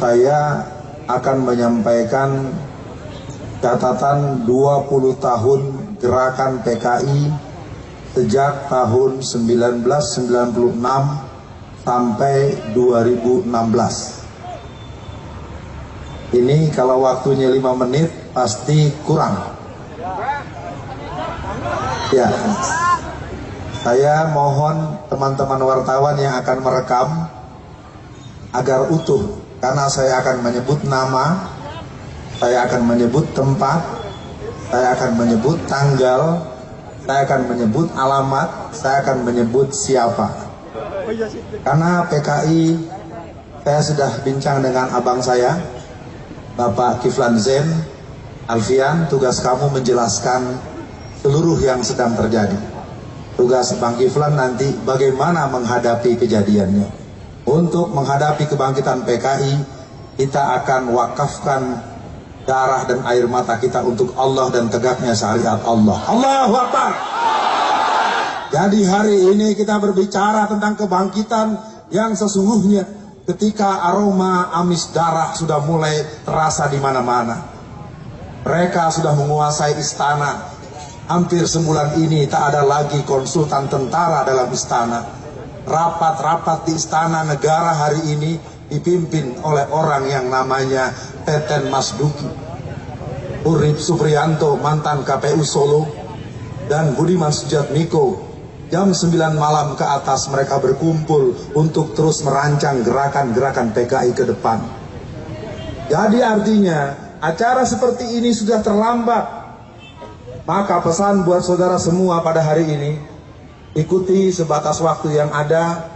saya akan menyampaikan catatan 20 tahun gerakan PKI sejak tahun 1996 sampai 2016. Ini kalau waktunya 5 menit pasti kurang. Ya, saya mohon teman-teman wartawan yang akan merekam agar utuh, karena saya akan menyebut nama, saya akan menyebut tempat, saya akan menyebut tanggal, saya akan menyebut alamat, saya akan menyebut siapa. Karena PKI, saya sudah bincang dengan abang saya, Bapak Kiflan Zain, Alfian, tugas kamu menjelaskan seluruh yang sedang terjadi. Tugas Bang Kiflan nanti bagaimana menghadapi kejadiannya. Untuk menghadapi kebangkitan PKI, kita akan wakafkan darah dan air mata kita untuk Allah dan tegaknya syariat Allah. Allahu Akbar. Jadi hari ini kita berbicara tentang kebangkitan yang sesungguhnya, ketika aroma amis darah sudah mulai terasa di mana-mana. Mereka sudah menguasai istana. Hampir sebulan ini tak ada lagi konsultan tentara dalam istana. Rapat-rapat di istana negara hari ini dipimpin oleh orang yang namanya Teten Mas Duki, Urip Supriyanto, mantan KPU Solo, dan Budiman Sujatmiko. Jam 9 malam ke atas mereka berkumpul untuk terus merancang gerakan-gerakan PKI ke depan. Jadi artinya acara seperti ini sudah terlambat. Maka pesan buat saudara semua pada hari ini, ikuti sebatas waktu yang ada.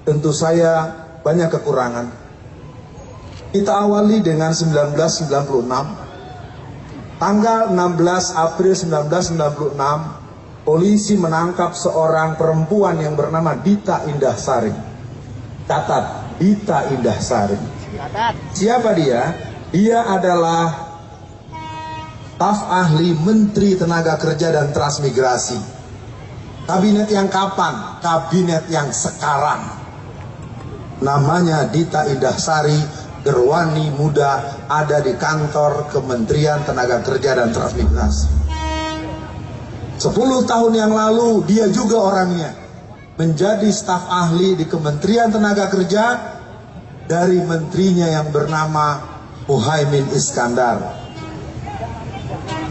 Tentu saya banyak kekurangan. Kita awali dengan 1996. Tanggal 16 April 1996, polisi menangkap seorang perempuan yang bernama Dita Indah-Sari. Catat, Dita Indah-Sari. Siapa dia? Dia adalah staf ahli Menteri Tenaga Kerja dan Transmigrasi. Kabinet yang kapan? Kabinet yang sekarang. Namanya Dita Indah-Sari, gerwani muda, ada di kantor Kementerian Tenaga Kerja dan Transmigrasi. 10 tahun yang lalu dia juga orangnya menjadi staf ahli di Kementerian Tenaga Kerja dari menterinya yang bernama Muhaimin Iskandar.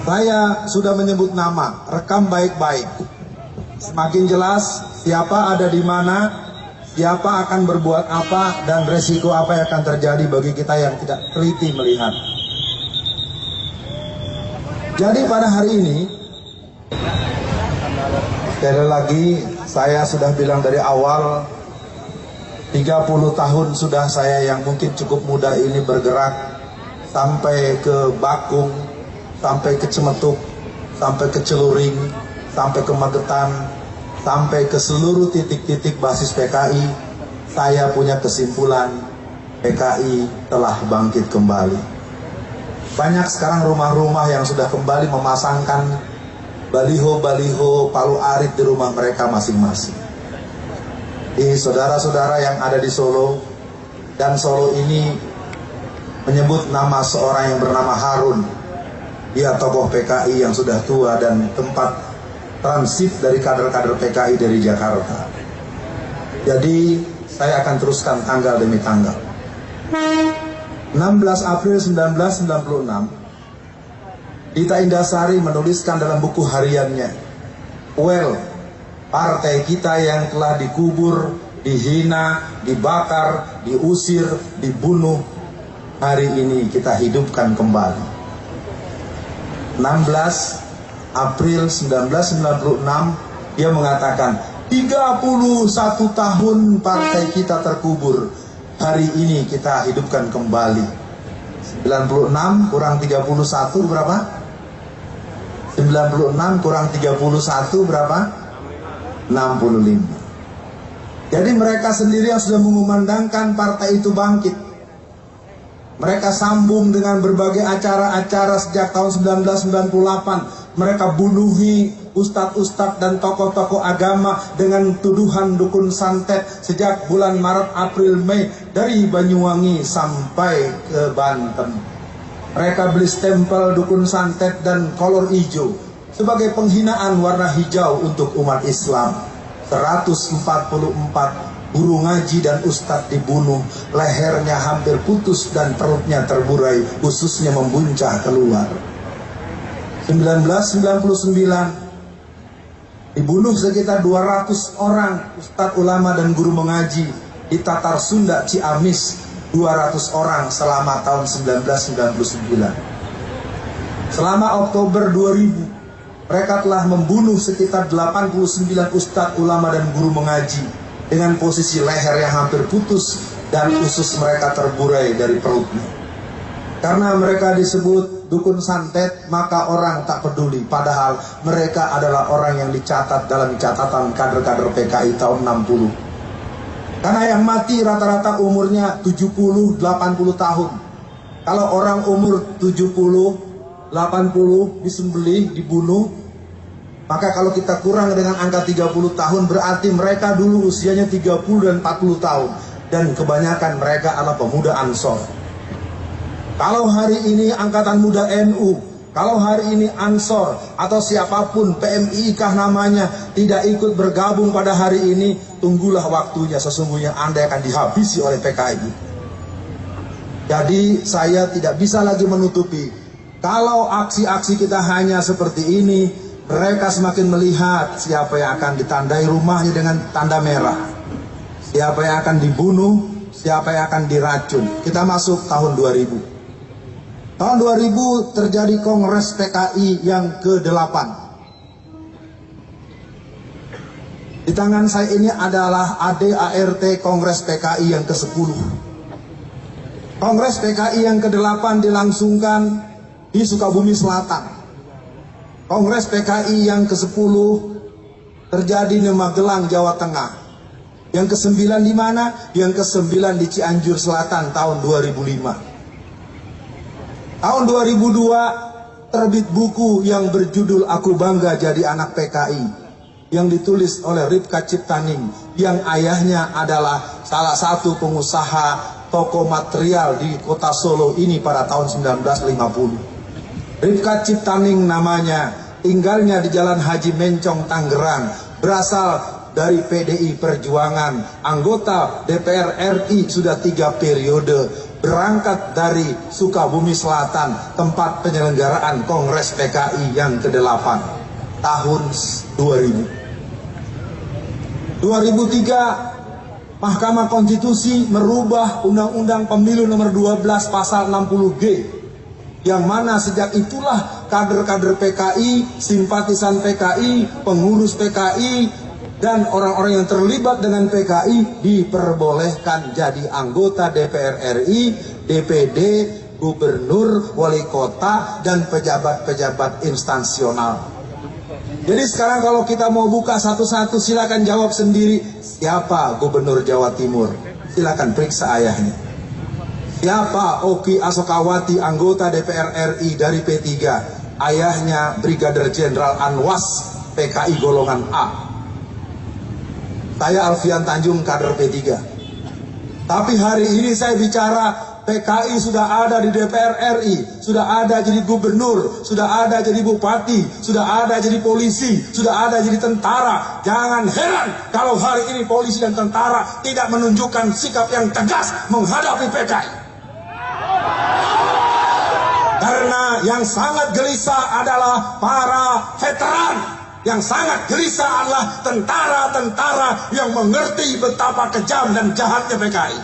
Saya sudah menyebut nama, rekam baik-baik. Semakin jelas siapa ada di mana, siapa akan berbuat apa, dan resiko apa yang akan terjadi bagi kita yang tidak teliti melihat. Jadi pada hari ini, sekali lagi saya sudah bilang dari awal, 30 tahun sudah saya yang mungkin cukup muda ini bergerak sampai ke Bakung, sampai ke Cemetuk, sampai ke Celuring, sampai ke Magetan, sampai ke seluruh titik-titik basis PKI. Saya punya kesimpulan, PKI telah bangkit kembali. Banyak sekarang rumah-rumah yang sudah kembali memasangkan baliho-baliho Palu Arit di rumah mereka masing-masing. Di saudara-saudara yang ada di Solo, dan Solo ini menyebut nama seorang yang bernama Harun. Dia tokoh PKI yang sudah tua dan tempat transit dari kader-kader PKI dari Jakarta. Jadi saya akan teruskan tanggal demi tanggal. 16 April 1996, Dita Indah-Sari menuliskan dalam buku hariannya, "Well, partai kita yang telah dikubur, dihina, dibakar, diusir, dibunuh, hari ini kita hidupkan kembali." 16 April 1996 dia mengatakan, 31 tahun partai kita terkubur, hari ini kita hidupkan kembali. 96 kurang 31 berapa? 96 kurang 31 berapa? 65. Jadi mereka sendiri yang sudah mengumandangkan partai itu bangkit. Mereka sambung dengan berbagai acara-acara sejak tahun 1998. Mereka bunuhi ustadz-ustadz dan tokoh-tokoh agama dengan tuduhan dukun santet sejak bulan Maret, April, Mei dari Banyuwangi sampai ke Banten. Mereka beli stempel dukun santet dan kolor hijau sebagai penghinaan warna hijau untuk umat Islam. 144 guru ngaji dan ustadz dibunuh, lehernya hampir putus dan perutnya terburai, ususnya membuncah keluar. 1999 dibunuh sekitar 200 orang ustadz ulama dan guru mengaji di Tatar Sunda Ciamis, 200 orang selama tahun 1999. Selama Oktober 2000 mereka telah membunuh sekitar 89 ustadz ulama dan guru mengaji dengan posisi leher yang hampir putus dan usus mereka terburai dari perutnya. Karena mereka disebut dukun santet, maka orang tak peduli. Padahal mereka adalah orang yang dicatat dalam catatan kader-kader PKI tahun 60. Karena yang mati rata-rata umurnya 70-80 tahun. Kalau orang umur 70-80 disembelih, dibunuh, maka kalau kita kurang dengan angka 30 tahun, berarti mereka dulu usianya 30 dan 40 tahun. Dan kebanyakan mereka adalah pemuda Ansor. Kalau hari ini Angkatan Muda NU, kalau hari ini Ansor atau siapapun PMI kah namanya tidak ikut bergabung pada hari ini, tunggulah waktunya, sesungguhnya Anda akan dihabisi oleh PKI. Jadi saya tidak bisa lagi menutupi, kalau aksi-aksi kita hanya seperti ini, mereka semakin melihat siapa yang akan ditandai rumahnya dengan tanda merah, siapa yang akan dibunuh, siapa yang akan diracun. Kita masuk tahun 2000. Tahun 2000 terjadi Kongres PKI yang ke-8. Di tangan saya ini adalah ADART Kongres PKI yang ke-10. Kongres PKI yang ke-8 dilangsungkan di Sukabumi Selatan. Kongres PKI yang ke-10 terjadi di Magelang, Jawa Tengah. Yang ke-9 di mana? Yang ke-9 di Cianjur Selatan tahun 2005. Tahun 2002 terbit buku yang berjudul Aku Bangga Jadi Anak PKI, yang ditulis oleh Ripka Ciptaning, yang ayahnya adalah salah satu pengusaha toko material di kota Solo ini pada tahun 1950. Ripka Ciptaning namanya, tinggalnya di Jalan Haji Mencong, Tangerang, berasal dari PDI Perjuangan, anggota DPR RI sudah 3 periode, berangkat dari Sukabumi Selatan, tempat penyelenggaraan Kongres PKI yang ke-8, tahun 2000. 2003, Mahkamah Konstitusi merubah Undang-Undang Pemilu nomor 12 pasal 60G, yang mana sejak itulah kader-kader PKI, simpatisan PKI, pengurus PKI, dan orang-orang yang terlibat dengan PKI diperbolehkan jadi anggota DPR RI, DPD, gubernur, wali kota, dan pejabat-pejabat instansional. Jadi sekarang kalau kita mau buka satu-satu, silakan jawab sendiri, siapa gubernur Jawa Timur? Silakan periksa ayahnya. Siapa Oki Asokawati, anggota DPR RI dari P3? Ayahnya Brigadir Jenderal Anwas, PKI golongan A. Saya Alfian Tanjung, kader P3. Tapi hari ini saya bicara PKI sudah ada di DPR RI, sudah ada jadi gubernur, sudah ada jadi bupati, sudah ada jadi polisi, sudah ada jadi tentara. Jangan heran kalau hari ini polisi dan tentara tidak menunjukkan sikap yang tegas menghadapi PKI. Karena yang sangat gelisah adalah para veteran. Yang sangat gelisah adalah tentara-tentara yang mengerti betapa kejam dan jahatnya PKI.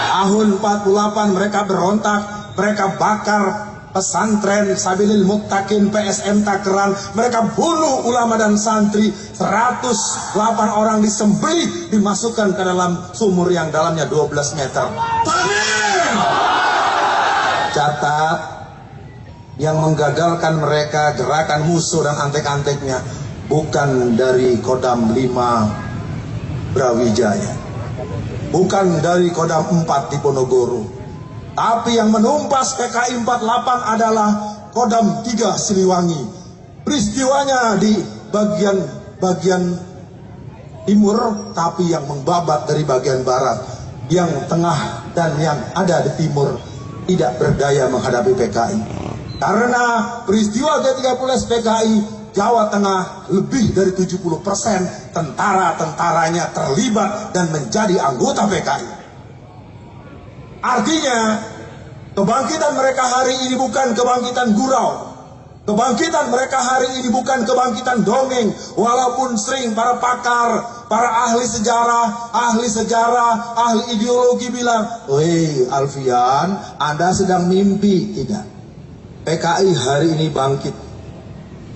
Tahun 48 mereka berontak, mereka bakar pesantren Sabilil Muttaqin PSM Takeran, mereka bunuh ulama dan santri, 108 orang disembelih, dimasukkan ke dalam sumur yang dalamnya 12 meter. Catat, yang menggagalkan mereka gerakan musuh dan antek-anteknya bukan dari Kodam 5 Brawijaya, bukan dari Kodam 4 di Ponorogo. Tapi yang menumpas PKI 48 adalah Kodam 3 Siliwangi. Peristiwanya di bagian timur, tapi yang membabat dari bagian barat, yang tengah dan yang ada di timur tidak berdaya menghadapi PKI. Karena peristiwa G30S PKI, Jawa Tengah lebih dari 70% tentara-tentaranya terlibat dan menjadi anggota PKI. Artinya, kebangkitan mereka hari ini bukan kebangkitan gurau. Kebangkitan mereka hari ini bukan kebangkitan dongeng, walaupun sering para pakar, para ahli sejarah, ahli ideologi bilang, "Woi Alfian, Anda sedang mimpi." Tidak. PKI hari ini bangkit.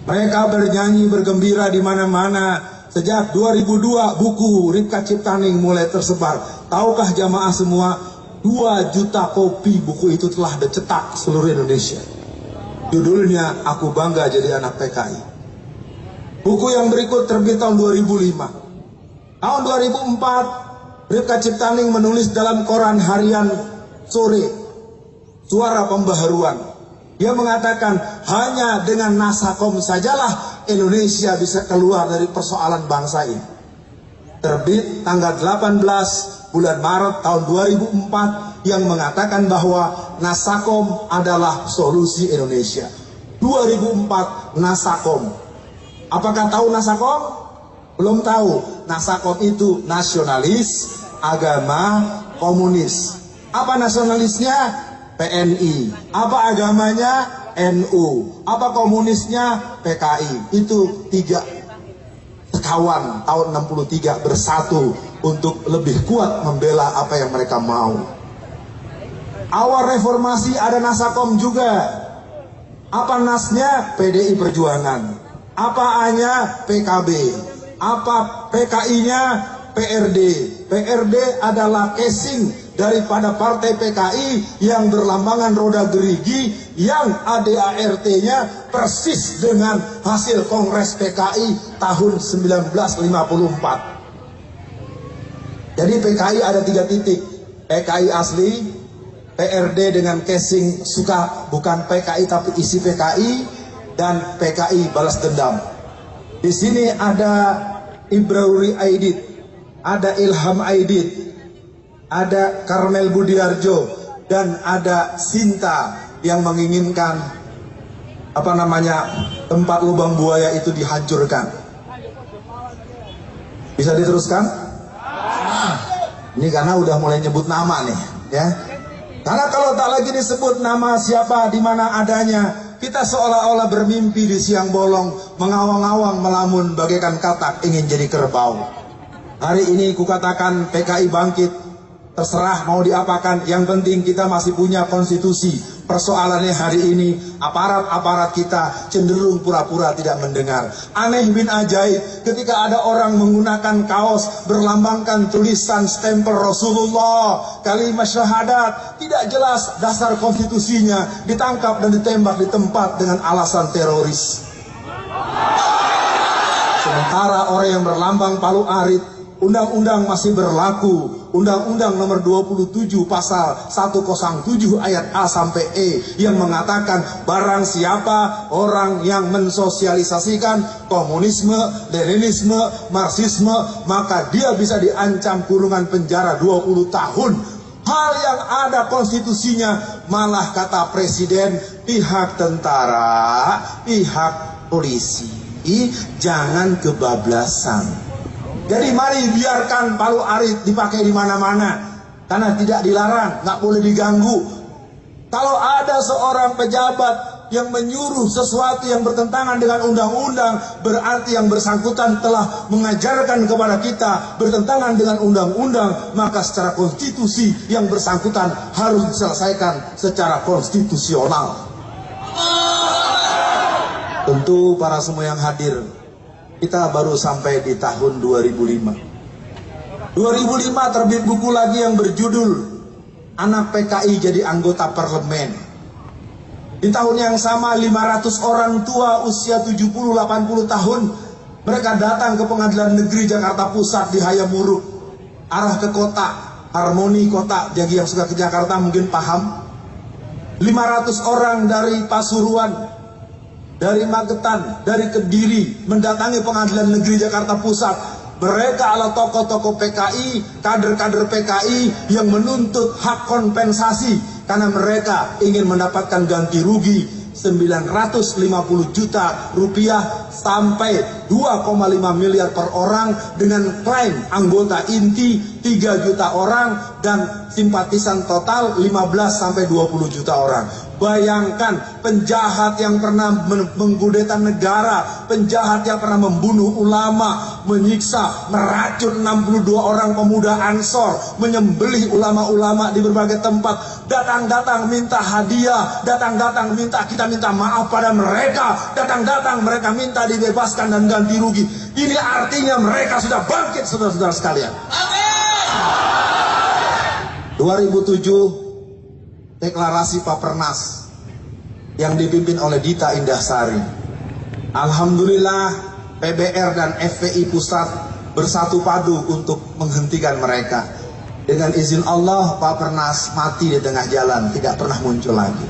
Mereka bernyanyi, bergembira di mana-mana. Sejak 2002 buku Ripka Ciptaning mulai tersebar. Tahukah jamaah semua, 2 juta kopi buku itu telah dicetak seluruh Indonesia. Judulnya Aku Bangga Jadi Anak PKI. Buku yang berikut terbit tahun 2005. Tahun 2004 Ripka Ciptaning menulis dalam koran harian sore Suara Pembaharuan. Dia mengatakan hanya dengan Nasakom sajalah Indonesia bisa keluar dari persoalan bangsa ini. Terbit tanggal 18 bulan Maret tahun 2004 yang mengatakan bahwa Nasakom adalah solusi Indonesia. 2004 Nasakom. Apakah tahu Nasakom? Belum tahu. Nasakom itu nasionalis, agama, komunis. Apa nasionalisnya? PNI. Apa agamanya? NU. Apa komunisnya? PKI. Itu 3 sekawan tahun 63 bersatu untuk lebih kuat membela apa yang mereka mau. Awal reformasi ada Nasakom juga. Apa nasnya? PDI Perjuangan. Apa A-nya? PKB. Apa PKI-nya? PRD. PRD adalah casing daripada partai PKI yang berlambangan roda gerigi, yang ADART-nya persis dengan hasil Kongres PKI tahun 1954. Jadi PKI ada 3 titik. PKI asli, PRD dengan casing suka bukan PKI tapi isi PKI, dan PKI balas dendam. Di sini ada Ibrauri Aidit, ada Ilham Aidit, ada Karmel Budiarjo, dan ada Sinta yang menginginkan tempat lubang buaya itu dihancurkan. Bisa diteruskan? Ini karena udah mulai nyebut nama nih, ya. Karena kalau tak lagi disebut nama siapa di mana adanya, kita seolah-olah bermimpi di siang bolong, mengawang-awang melamun bagaikan katak ingin jadi kerbau. Hari ini kukatakan PKI bangkit. Terserah mau diapakan, yang penting kita masih punya konstitusi. Persoalannya hari ini aparat-aparat kita cenderung pura-pura tidak mendengar. Aneh bin ajaib ketika ada orang menggunakan kaos berlambangkan tulisan stempel Rasulullah, kalimat syahadat, tidak jelas dasar konstitusinya, ditangkap dan ditembak di tempat dengan alasan teroris. Sementara orang yang berlambang palu arit, undang-undang masih berlaku. Undang-Undang nomor 27 pasal 107 ayat A sampai E yang mengatakan barang siapa orang yang mensosialisasikan komunisme, leninisme, marxisme, maka dia bisa diancam kurungan penjara 20 tahun. Hal yang ada konstitusinya, malah kata presiden, pihak tentara, pihak polisi, jangan kebablasan. Jadi mari biarkan palu arit dipakai di mana-mana, karena tidak dilarang, nggak boleh diganggu. Kalau ada seorang pejabat yang menyuruh sesuatu yang bertentangan dengan undang-undang, berarti yang bersangkutan telah mengajarkan kepada kita bertentangan dengan undang-undang, maka secara konstitusi yang bersangkutan harus diselesaikan secara konstitusional. Tentu para semua yang hadir, kita baru sampai di tahun 2005. 2005 terbit buku lagi yang berjudul Anak PKI Jadi Anggota Parlemen. Di tahun yang sama 500 orang tua usia 70-80 tahun mereka datang ke Pengadilan Negeri Jakarta Pusat di Hayamuruk. arah ke kota, harmoni kota. Jadi yang suka ke Jakarta mungkin paham. 500 orang dari Pasuruan, dari Magetan, dari Kediri mendatangi Pengadilan Negeri Jakarta Pusat. Mereka adalah tokoh-tokoh PKI, kader-kader PKI yang menuntut hak kompensasi karena mereka ingin mendapatkan ganti rugi 950 juta rupiah sampai 2,5 miliar per orang dengan klaim anggota inti 3 juta orang dan simpatisan total 15 sampai 20 juta orang. Bayangkan, penjahat yang pernah mengkudeta negara, penjahat yang pernah membunuh ulama, menyiksa, meracun 62 orang pemuda Ansor, menyembelih ulama-ulama di berbagai tempat, datang-datang minta hadiah, datang-datang kita minta maaf pada mereka, datang-datang mereka minta dibebaskan dan ganti rugi. Ini artinya mereka sudah bangkit, saudara-saudara sekalian. 2007 deklarasi Papernas yang dipimpin oleh Dita Indah-Sari. Alhamdulillah PBR dan FPI pusat bersatu padu untuk menghentikan mereka. Dengan izin Allah, Papernas mati di tengah jalan, tidak pernah muncul lagi.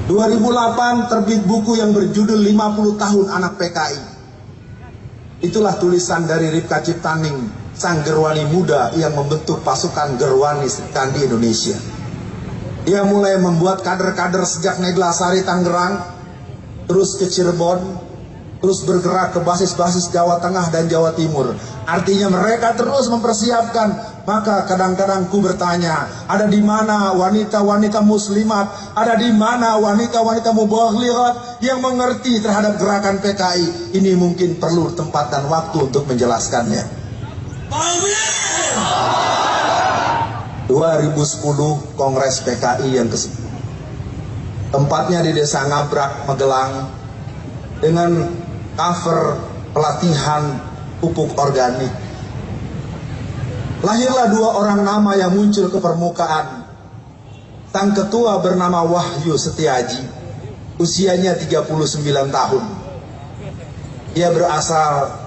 2008 terbit buku yang berjudul 50 tahun anak PKI. Itulah tulisan dari Ripka Ciptaning, sang gerwani muda yang membentuk pasukan gerwani di Indonesia. Dia mulai membuat kader-kader sejak Neglasari Tangerang, terus ke Cirebon, terus bergerak ke basis-basis Jawa Tengah dan Jawa Timur. Artinya mereka terus mempersiapkan. Maka kadang-kadang ku bertanya, ada di mana wanita-wanita muslimat, ada di mana wanita-wanita mubalighah yang mengerti terhadap gerakan PKI? Ini mungkin perlu tempat dan waktu untuk menjelaskannya. 2010 Kongres PKI yang ke-10. Tempatnya di Desa Ngabrak, Magelang, dengan cover pelatihan pupuk organik. Lahirlah 2 orang nama yang muncul ke permukaan. Sang ketua bernama Wahyu Setiaji, usianya 39 tahun. Dia berasal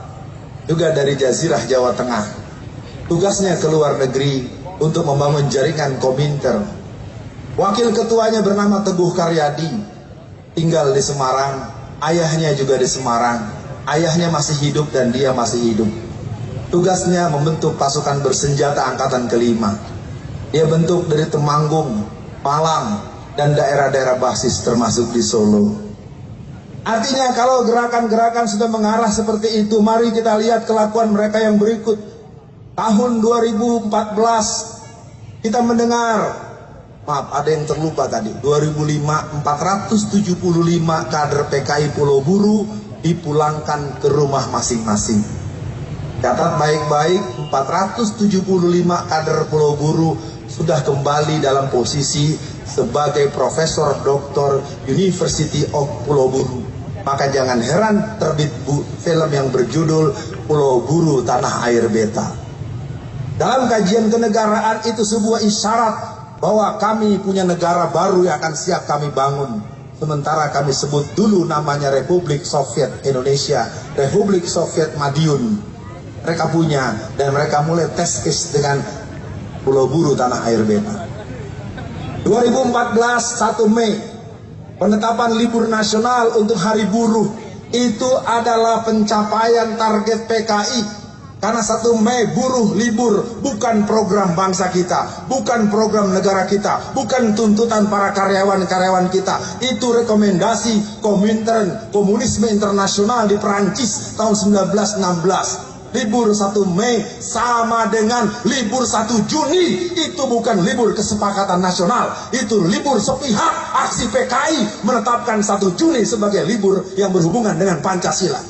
juga dari Jazirah Jawa Tengah. Tugasnya ke luar negeri untuk membangun jaringan Kominter. Wakil ketuanya bernama Teguh Karyadi, tinggal di Semarang, ayahnya juga di Semarang. Ayahnya masih hidup dan dia masih hidup. Tugasnya membentuk pasukan bersenjata angkatan ke-5. Dia bentuk dari Temanggung, Malang, dan daerah-daerah basis termasuk di Solo. Artinya kalau gerakan-gerakan sudah mengarah seperti itu, mari kita lihat kelakuan mereka yang berikut. Tahun 2014 kita mendengar, maaf ada yang terlupa tadi, 2005 475 kader PKI Pulau Buru dipulangkan ke rumah masing-masing. Catat baik-baik, 475 kader Pulau Buru sudah kembali dalam posisi sebagai Profesor Doktor University of Pulau Buru. Maka jangan heran terbit film yang berjudul Pulau Buru Tanah Air Beta. Dalam kajian kenegaraan itu sebuah isyarat bahwa kami punya negara baru yang akan siap kami bangun. Sementara kami sebut dulu namanya Republik Soviet Indonesia, Republik Soviet Madiun. Mereka punya dan mereka mulai tes dengan Pulau Buru Tanah Air Beta. 2014 1 Mei penetapan libur nasional untuk hari buruh itu adalah pencapaian target PKI. Karena 1 Mei buruh libur bukan program bangsa kita, bukan program negara kita, bukan tuntutan para karyawan-karyawan kita. Itu rekomendasi Komintern, Komunisme Internasional di Perancis tahun 1916. Libur 1 Mei sama dengan libur 1 Juni. Itu bukan libur kesepakatan nasional, itu libur sepihak. Aksi PKI menetapkan 1 Juni sebagai libur yang berhubungan dengan Pancasila.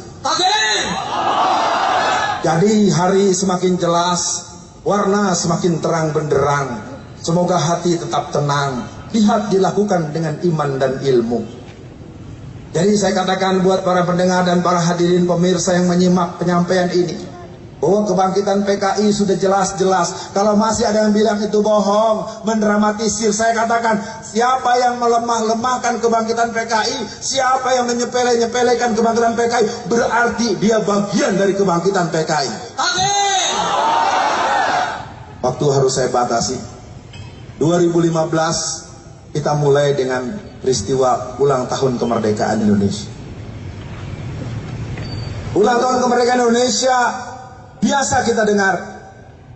Jadi hari semakin jelas, warna semakin terang benderang. Semoga hati tetap tenang, jihad dilakukan dengan iman dan ilmu. Jadi saya katakan buat para pendengar dan para hadirin pemirsa yang menyimak penyampaian ini, bahwa kebangkitan PKI sudah jelas-jelas. Kalau masih ada yang bilang itu bohong, mendramatisir, saya katakan siapa yang melemah-lemahkan kebangkitan PKI, siapa yang menyepele-nyepelekan kebangkitan PKI, berarti dia bagian dari kebangkitan PKI. Amin. waktu harus saya batasi. 2015 kita mulai dengan peristiwa ulang tahun kemerdekaan Indonesia. Ulang tahun kemerdekaan Indonesia biasa kita dengar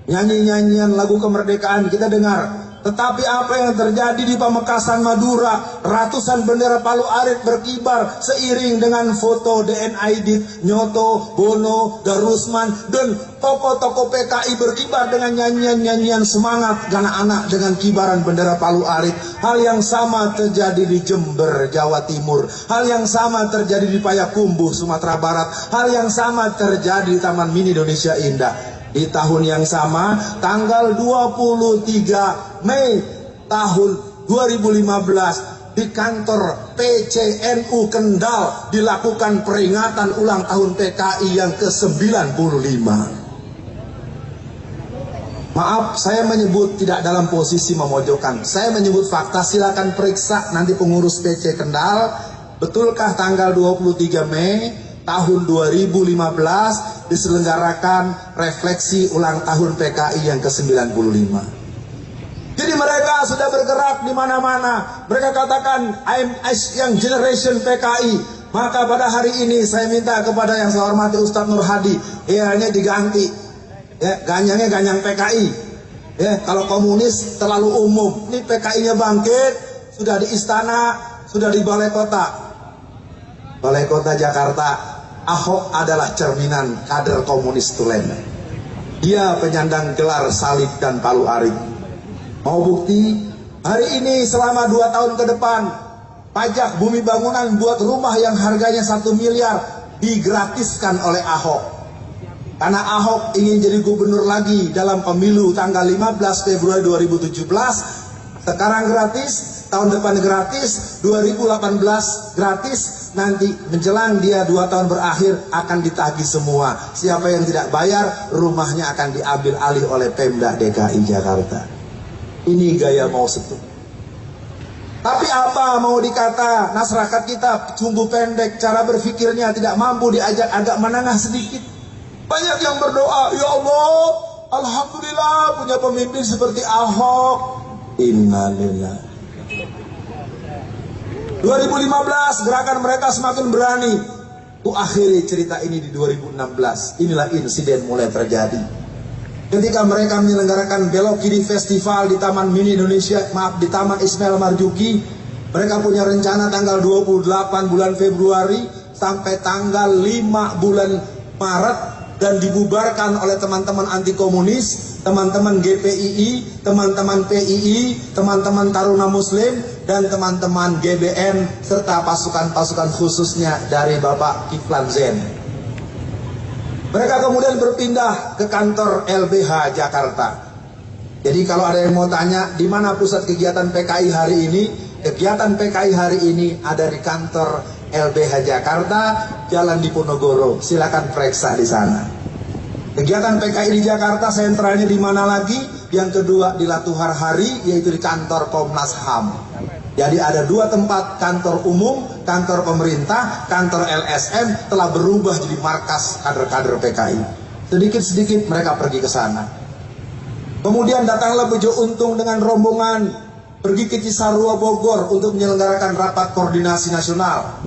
nyanyi-nyanyian lagu kemerdekaan, kita dengar. Tetapi apa yang terjadi di Pamekasan Madura, ratusan bendera Palu Arit berkibar seiring dengan foto DN Aidit, Nyoto, Bono, Darusman, dan tokoh-tokoh PKI berkibar dengan nyanyian-nyanyian semangat anak-anak dengan kibaran bendera Palu Arit. Hal yang sama terjadi di Jember, Jawa Timur. Hal yang sama terjadi di Payakumbuh, Sumatera Barat. Hal yang sama terjadi di Taman Mini Indonesia Indah. Di tahun yang sama, tanggal 23 Mei tahun 2015, di kantor PCNU Kendal dilakukan peringatan ulang tahun PKI yang ke-95. Maaf, saya menyebut tidak dalam posisi memojokkan. Saya menyebut fakta, silakan periksa nanti pengurus PC Kendal. Betulkah tanggal 23 Mei tahun 2015 diselenggarakan refleksi ulang tahun PKI yang ke-95. Jadi mereka sudah bergerak di mana-mana. Mereka katakan I'm young generation PKI. Maka pada hari ini saya minta kepada yang saya hormati Ustadz Nur Hadi, ini diganti. Ya, ganyangnya ganyang PKI. Ya, kalau komunis terlalu umum. Ini PKI-nya bangkit, sudah di istana, sudah di balai kota. Balai kota Jakarta. Ahok adalah cerminan kader komunis tulen. Dia penyandang gelar salib dan Palu Arit. Mau bukti? Hari ini selama 2 tahun ke depan, pajak bumi bangunan buat rumah yang harganya 1 miliar digratiskan oleh Ahok. Karena Ahok ingin jadi gubernur lagi dalam pemilu tanggal 15 Februari 2017. Sekarang gratis, tahun depan gratis, 2018 gratis. Nanti menjelang dia 2 tahun berakhir akan ditagih semua. Siapa yang tidak bayar, rumahnya akan diambil alih oleh Pemda DKI Jakarta. Ini gaya Mao Zedong. Tapi apa mau dikata, masyarakat kita sumbu pendek, cara berpikirnya tidak mampu diajak agak menengah sedikit. Banyak yang berdoa, ya Allah, alhamdulillah punya pemimpin seperti Ahok. Innalillahi. 2015 gerakan mereka semakin berani. Akhiri cerita ini di 2016. Inilah insiden mulai terjadi. Ketika mereka menyelenggarakan Belok Kiri Festival di Taman Mini Indonesia, di Taman Ismail Marzuki, mereka punya rencana tanggal 28 bulan Februari sampai tanggal 5 bulan Maret, dan dibubarkan oleh teman-teman anti komunis, teman-teman GPII, teman-teman PII, teman-teman Taruna Muslim, dan teman-teman GBN, serta pasukan-pasukan khususnya dari Bapak Kiflan Zen. Mereka kemudian berpindah ke kantor LBH Jakarta. Jadi kalau ada yang mau tanya, di mana pusat kegiatan PKI hari ini? Kegiatan PKI hari ini ada di kantor LBH Jakarta, Jalan Diponegoro. Silakan periksa di sana. Kegiatan PKI di Jakarta sentralnya di mana lagi? Yang kedua di Latuhar Hari, yaitu di kantor Komnas HAM. Jadi ada 2 tempat kantor umum, kantor pemerintah, kantor LSM telah berubah jadi markas kader-kader PKI. Sedikit-sedikit mereka pergi ke sana. Kemudian datanglah Bejo Untung dengan rombongan pergi ke Cisarua Bogor untuk menyelenggarakan rapat koordinasi nasional.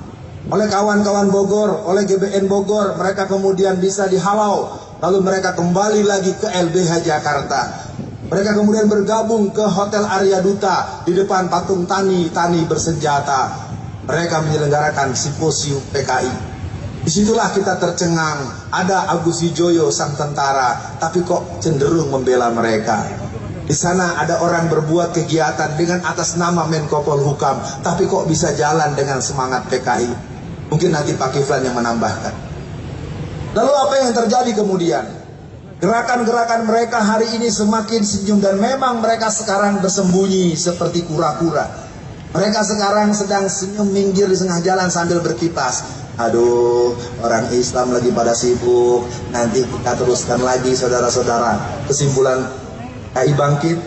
Oleh kawan-kawan Bogor, oleh GBN Bogor, mereka kemudian bisa dihalau. Lalu mereka kembali lagi ke LBH Jakarta. Mereka kemudian bergabung ke Hotel Arya Duta di depan patung Tani bersenjata. Mereka menyelenggarakan simposium PKI. Disitulah kita tercengang. Ada Agus Wijoyo sang tentara, tapi kok cenderung membela mereka. Di sana ada orang berbuat kegiatan dengan atas nama Menko Polhukam, tapi kok bisa jalan dengan semangat PKI. Mungkin nanti Pak Kiflan yang menambahkan. Lalu apa yang terjadi kemudian? Gerakan-gerakan mereka hari ini semakin senyum, dan memang mereka sekarang bersembunyi seperti kura-kura. Mereka sekarang sedang senyum minggir di tengah jalan sambil berkipas. Aduh, orang Islam lagi pada sibuk. Nanti kita teruskan lagi, saudara-saudara. Kesimpulan PKI bangkit,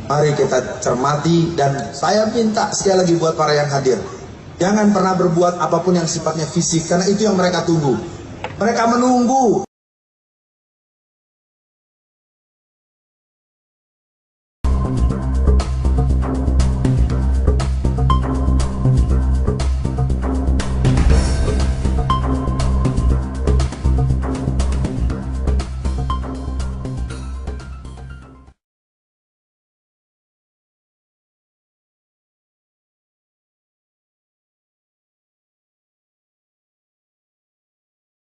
mari kita cermati. Dan saya minta sekali lagi buat para yang hadir, jangan pernah berbuat apapun yang sifatnya fisik, karena itu yang mereka tunggu. Mereka menunggu